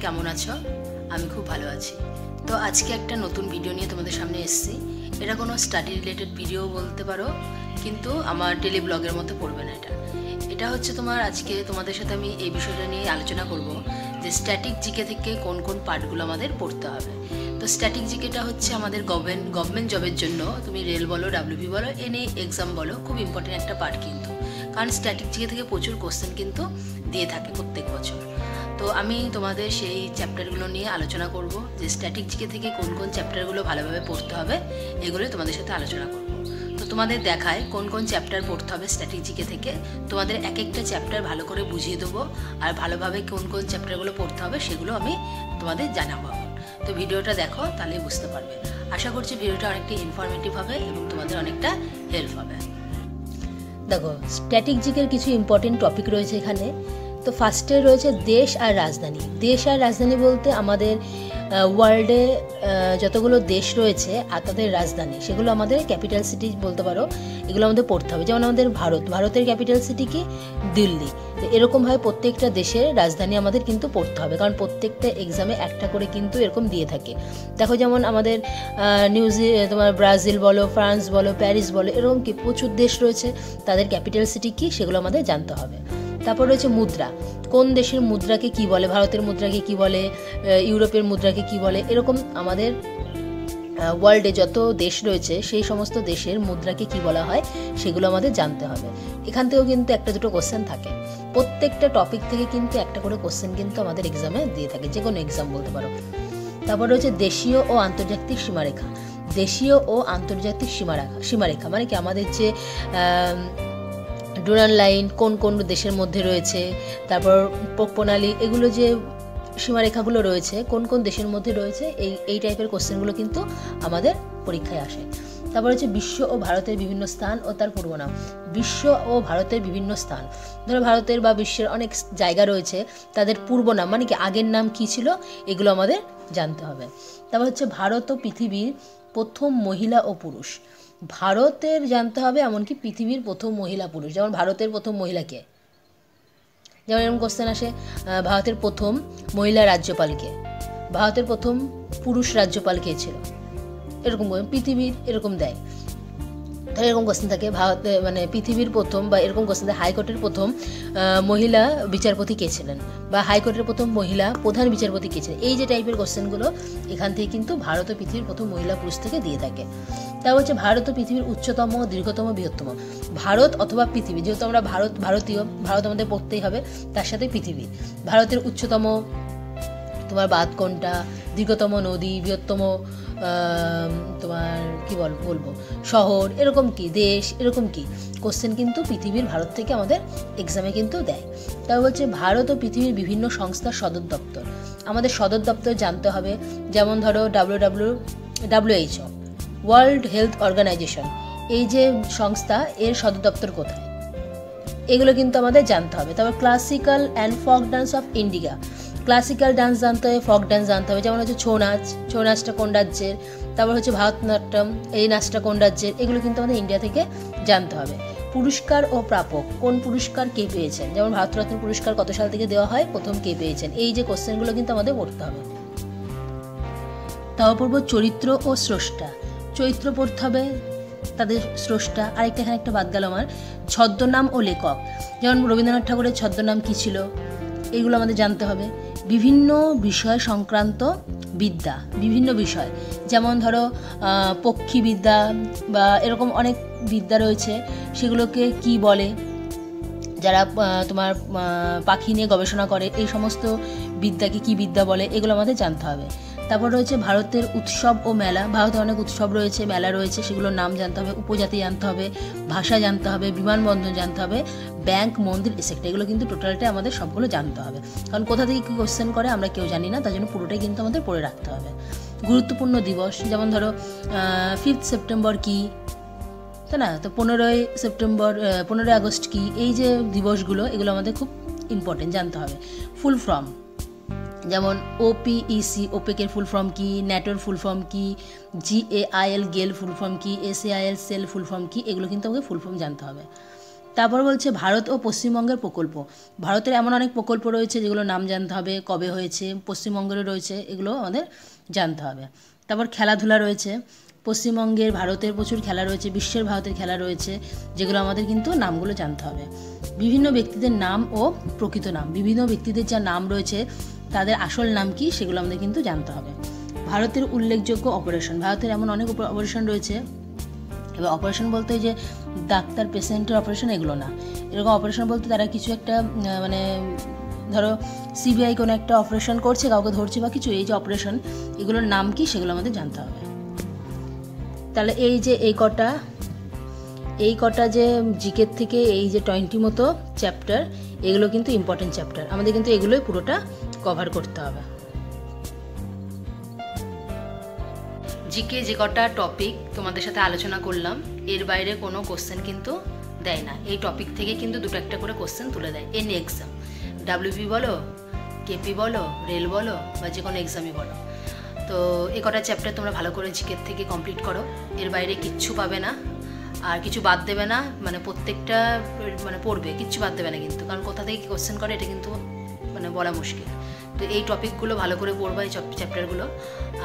কেমন আছো? আমি খুব ভালো আছি। তো আজকে একটা নতুন ভিডিও নিয়ে তোমাদের সামনে এসেছি। এটা কোনো স্টাডি রিলেটেড ভিডিও বলতে পারো, কিন্তু আমার ডেলি ব্লগের মতো পড়বে না। এটা হচ্ছে আজকে তোমাদের সাথে আমি এই বিষয়টা নিয়ে আলোচনা করব যে স্ট্যাটিক জিকে থেকে কোন কোন পার্টগুলো আমাদের পড়তে হবে। তো স্ট্যাটিক জিকেটা হচ্ছে আমাদের গভর্নমেন্ট জবের জন্য, তুমি রেল বলো, ডাব্লিউবি বলো, এনি এক্সাম বলো, খুব ইম্পর্টেন্ট একটা পার্ট কিন্তু। কারণ স্ট্যাটিক জিকে থেকে প্রচুর কোশ্চেন কিন্তু দিয়ে থাকে প্রত্যেক বছর। তো আমি তোমাদের সেই চ্যাপ্টারগুলো নিয়ে আলোচনা করব যে স্ট্যাটিক জিকে থেকে কোন কোন চ্যাপ্টারগুলো ভালোভাবে পড়তে হবে, এগুলো তোমাদের সাথে আলোচনা করব। তো তোমাদের দেখায় কোন কোন চ্যাপ্টার পড়তে হবে স্ট্যাটিক জিকে থেকে, তোমাদের এক একটা চ্যাপ্টার ভালো করে বুঝিয়ে দেবো, আর ভালোভাবে কোন কোন চ্যাপ্টারগুলো পড়তে হবে সেগুলো আমি তোমাদের জানাবো। তো ভিডিওটা দেখো, তাহলে বুঝতে পারবে। আশা করছি ভিডিওটা অনেকটা ইনফরমেটিভ হবে এবং তোমাদের অনেকটা হেল্প হবে। দেখো, স্ট্যাটিক জিকের কিছু ইম্পর্টেন্ট টপিক রয়েছে এখানে। তো ফার্স্টে রয়েছে দেশ আর রাজধানী। দেশ আর রাজধানী বলতে আমাদের ওয়ার্ল্ডে যতগুলো দেশ রয়েছে আর তাদের রাজধানী, সেগুলো আমাদের ক্যাপিটাল সিটি বলতে পারো, এগুলো আমাদের পড়তে হবে। যেমন আমাদের ভারতের ক্যাপিটাল সিটি কি? দিল্লি। তো এরকমভাবে প্রত্যেকটা দেশের রাজধানী আমাদের কিন্তু পড়তে হবে, কারণ প্রত্যেকটা এক্সামে একটা করে কিন্তু এরকম দিয়ে থাকে। দেখো, যেমন আমাদের ব্রাজিল বলো, ফ্রান্স বলো, প্যারিস বলো, এরকম কি প্রচুর দেশ রয়েছে, তাদের ক্যাপিটাল সিটি কি সেগুলো আমাদের জানতে হবে। তারপর রয়েছে মুদ্রা। কোন দেশের মুদ্রাকে কি বলে? ভারতের মুদ্রাকে কি বলে? ইউরোপের মুদ্রাকে কি বলে? এরকম আমাদের ওয়ার্ল্ডে যত দেশ রয়েছে সেই সমস্ত দেশের মুদ্রাকে কি বলা হয় সেগুলো আমাদের জানতে হবে। এখান থেকেও কিন্তু একটা দুটো কোশ্চেন থাকে। প্রত্যেকটা টপিক থেকে কিন্তু একটা করে কোশ্চেন কিন্তু আমাদের এক্সামে দিয়ে থাকে, যে কোনো এক্সাম বলতে পারো। তারপর রয়েছে দেশীয় ও আন্তর্জাতিক সীমারেখা। দেশীয় ও আন্তর্জাতিক সীমারেখা মানে কি? আমাদের যে ডুরাল লাইন কোন কোন দেশের মধ্যে রয়েছে, তারপর প্রণালী, এগুলো যে সীমারেখাগুলো রয়েছে কোন কোন দেশের মধ্যে রয়েছে, এই টাইপের কোশ্চেনগুলো কিন্তু আমাদের পরীক্ষায় আসে। তারপর হচ্ছে বিশ্ব ও ভারতের বিভিন্ন স্থান ও তার পূর্বনাম। বিশ্ব ও ভারতের বিভিন্ন স্থান, ধরো ভারতের বা বিশ্বের অনেক জায়গা রয়েছে, তাদের পূর্বনাম মানে কি, আগের নাম কি ছিল, এগুলো আমাদের জানতে হবে। তারপর হচ্ছে ভারত ও পৃথিবীর প্রথম মহিলা ও পুরুষ। ভারতের জানতে হবে, এমনকি পৃথিবীর প্রথম মহিলা পুরুষ। যেমন ভারতের প্রথম মহিলাকে, যেমন এরকম কোশ্চেন আসে, ভারতের প্রথম মহিলা রাজ্যপালকে, ভারতের প্রথম পুরুষ রাজ্যপাল কে ছিল, এরকম পৃথিবীর এরকম দেয়। তাহলে এরকম কোশ্চেন থাকে, ভারতে মানে পৃথিবীর প্রথম, বা এরকম কোশ্চেন থাকে হাইকোর্টের প্রথম মহিলা বিচারপতি কে ছিলেন, বা হাইকোর্টের প্রথম মহিলা প্রধান বিচারপতি কে ছিলেন। এই যে টাইপের কোশ্চেনগুলো এখান থেকে কিন্তু ভারত ও পৃথিবীর প্রথম মহিলা পুরুষ থেকে দিয়ে থাকে। তা হচ্ছে ভারত ও পৃথিবীর উচ্চতম, দীর্ঘতম, বৃহত্তম। ভারত অথবা পৃথিবী, যেহেতু আমরা ভারতীয়, ভারত আমাদের পড়তেই হবে, তার সাথে পৃথিবী। ভারতের উচ্চতম বাঁধ কোনটা, দীর্ঘতম নদী, বৃহত্তম কি বলবো শহর, এরকম কি দেশ, এরকম কি কোশ্চেন কিন্তু পৃথিবীর ভারত থেকে আমাদের এক্সামে কিন্তু দেয়। তারপর হচ্ছে ভারত ও পৃথিবীর বিভিন্ন সংস্থার সদর দপ্তর। আমাদের সদর দপ্তর জানতে হবে। যেমন ধরো WHO, ওয়ার্ল্ড হেলথ অর্গানাইজেশন, এই যে সংস্থা, এর সদর দপ্তর কোথায়, এগুলো কিন্তু আমাদের জানতে হবে। তারপর classical and folk dance of India. Classical dance জানতে হবে, ফোক ডান্স জানতে হবে। যেমন হচ্ছে ছৌ নাচটা কোন রাজ্যের, তারপর হচ্ছে ভারতনাট্যম, এই নাচটা কোন রাজ্যের, এগুলো কিন্তু আমাদের ইন্ডিয়া থেকে জানতে হবে। পুরস্কার ও প্রাপক, কোন পুরস্কার কে পেয়েছেন, যেমন ভারতরত্ন পুরস্কার কত সাল থেকে দেওয়া হয়, প্রথম কে পেয়েছেন, এই যে কোশ্চেনগুলো কিন্তু আমাদের পড়তে হবে। তারপর পড়ব চরিত্র ও স্রষ্টা। চরিত্র পড়তে হবে, তাদের স্রষ্টা। আরেকটা এখানে একটা বাদ গেল আমার, ছদ্মনাম ও লেখক। যেমন রবীন্দ্রনাথ ঠাকুরের ছদ্মনাম কী ছিল, এগুলো আমাদের জানতে হবে। বিভিন্ন বিষয় সংক্রান্ত বিদ্যা, বিভিন্ন বিষয়, যেমন ধরো পক্ষীবিদ্যা বা এরকম অনেক বিদ্যা রয়েছে, সেগুলোকে কি বলে, যারা পাখি নিয়ে গবেষণা করে, এই সমস্ত বিদ্যাকে কি বিদ্যা বলে, এগুলো আমাদের জানতে হবে। তারপর রয়েছে ভারতের উৎসব ও মেলা। ভারতে অনেক উৎসব রয়েছে, মেলা রয়েছে, সেগুলোর নাম জানতে হবে, উপজাতি জানতে হবে, ভাষা জানতে হবে, বিমানবন্দর জানতে হবে, ব্যাংক, মন্দির, এসেক্ট, এগুলো কিন্তু টোটালটা আমাদের সবগুলো জানতে হবে। কারণ কোথা থেকে কী কোশ্চেন করে আমরা কেউ জানি না, তার জন্য পুরোটাই কিন্তু আমাদের পড়ে রাখতে হবে। গুরুত্বপূর্ণ দিবস, যেমন ধরো 5 সেপ্টেম্বর কি, তাই না? তো 15 আগস্ট কি, এই যে দিবসগুলো, এগুলো আমাদের খুব ইম্পর্টেন্ট জানতে হবে। ফুল ফর্ম, যেমন OPEC, ওপেকের ফুল ফর্ম কি, ন্যাটোর ফুল ফর্ম কি, GAIL, গেল ফুল ফর্ম কি, SAIL, সেল ফুল ফর্ম কি, এগুলো কিন্তু আমাকে ফুল ফর্ম জানতে হবে। তারপর বলছে ভারত ও পশ্চিমবঙ্গের প্রকল্প। ভারতের এমন অনেক প্রকল্প রয়েছে যেগুলো নাম জানতে হবে, কবে হয়েছে, পশ্চিমবঙ্গেরও রয়েছে, এগুলো আমাদের জানতে হবে। তারপর খেলাধুলা রয়েছে, পশ্চিমবঙ্গের ভারতের প্রচুর খেলা রয়েছে, বিশ্বের ভারতের খেলা রয়েছে, যেগুলো আমাদের কিন্তু নামগুলো জানতে হবে। বিভিন্ন ব্যক্তিদের নাম ও প্রকৃত নাম, বিভিন্ন ব্যক্তিদের যা নাম রয়েছে তাদের আসল নাম কি সেগুলো আমাদের কিন্তু জানতে হবে। ভারতের উল্লেখযোগ্য অপারেশন, ভারতের এমন অনেক অপারেশন রয়েছে। এবার অপারেশন বলতে যে ডাক্তার পেশেন্টের অপারেশন এগুলো না, এরকম অপারেশন বলতে তারা কিছু একটা মানে ধরো সিবিআই কোনো একটা অপারেশন করছে, কাউকে ধরছে বা কিছু, এই যে অপারেশন এগুলোর নাম কি সেগুলো আমাদের জানতে হবে। তাহলে এই যে এই কটা যে জিকের থেকে এই যে 20 মতো চ্যাপ্টার, এগুলো কিন্তু ইম্পর্টেন্ট চ্যাপ্টার, আমাদের কিন্তু এগুলোই পুরোটা কভার করতে হবে। জিকে যে কটা টপিক তোমাদের সাথে আলোচনা করলাম, এর বাইরে কোনো কোশ্চেন কিন্তু দেয় না। এই টপিক থেকে কিন্তু দুটো একটা করে কোশ্চেন তুলে দেয় এনি এক্সাম, ডাব্লিউপি বলো, কেপি বলো, রেল বলো, বা যে কোনো এক্সামই বলো। তো এই কটা চ্যাপ্টার তোমরা ভালো করে জিকের থেকে কমপ্লিট করো, এর বাইরে কিচ্ছু পাবে না, আর কিছু বাদ দেবে না, মানে প্রত্যেকটা মানে পড়বে, কিচ্ছু বাদ দেবে না কিন্তু, কারণ কোথা থেকে কোশ্চেন করে এটা কিন্তু মানে বলা মুশকিল। তো এই টপিকগুলো ভালো করে পড়বা, এই চ্যাপ্টারগুলো।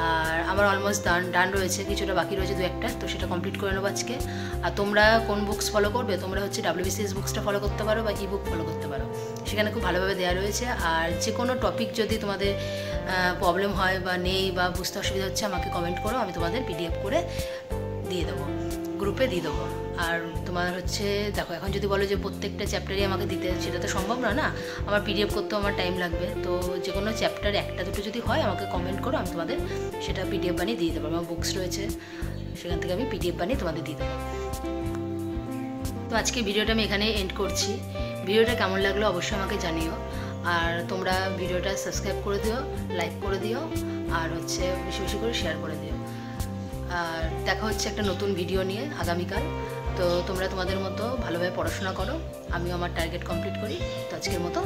আর আমার অলমোস্ট ডান রয়েছে, কিছুটা বাকি রয়েছে 2-1টা, তো সেটা কমপ্লিট করে নেবো আজকে। আর তোমরা কোন বুকস ফলো করবে, তোমরা হচ্ছে WBCS বুকসটা ফলো করতে পারো বা ইবুক ফলো করতে পারো, সেখানে খুব ভালোভাবে দেওয়া রয়েছে। আর যে কোনো টপিক যদি তোমাদের প্রবলেম হয় বা নেই বা বুঝতে অসুবিধা হচ্ছে, আমাকে কমেন্ট করো, আমি তোমাদের PDF করে দিয়ে দেবো, গ্রুপে দিয়ে দেবো। আর তোমার হচ্ছে দেখো, এখন যদি বলো যে প্রত্যেকটা চ্যাপ্টারই আমাকে দিতে, সেটা তো সম্ভব না, না, আমার PDF করতেও আমার টাইম লাগবে। তো যে কোনো চ্যাপ্টার 1-2 যদি হয় আমাকে কমেন্ট করো, আমি তোমাদের সেটা PDF বানিয়ে দিয়ে দেবো। আমার বুকস রয়েছে, সেখান থেকে আমি PDF বানিয়ে তোমাদের দিয়ে দেবো। তো আজকে ভিডিওটা আমি এখানে এন্ড করছি। ভিডিওটা কেমন লাগলো অবশ্যই আমাকে জানিও। আর তোমরা ভিডিওটা সাবস্ক্রাইব করে দিও, লাইক করে দিও, আর হচ্ছে বেশি বেশি করে শেয়ার করে দিও। আর দেখা হচ্ছে একটা নতুন ভিডিও নিয়ে আগামীকাল। তো তোমরা তোমাদের মতো ভালোভাবে পড়াশোনা করো, আমিও আমার টার্গেট কমপ্লিট করি। তো আজকের মতো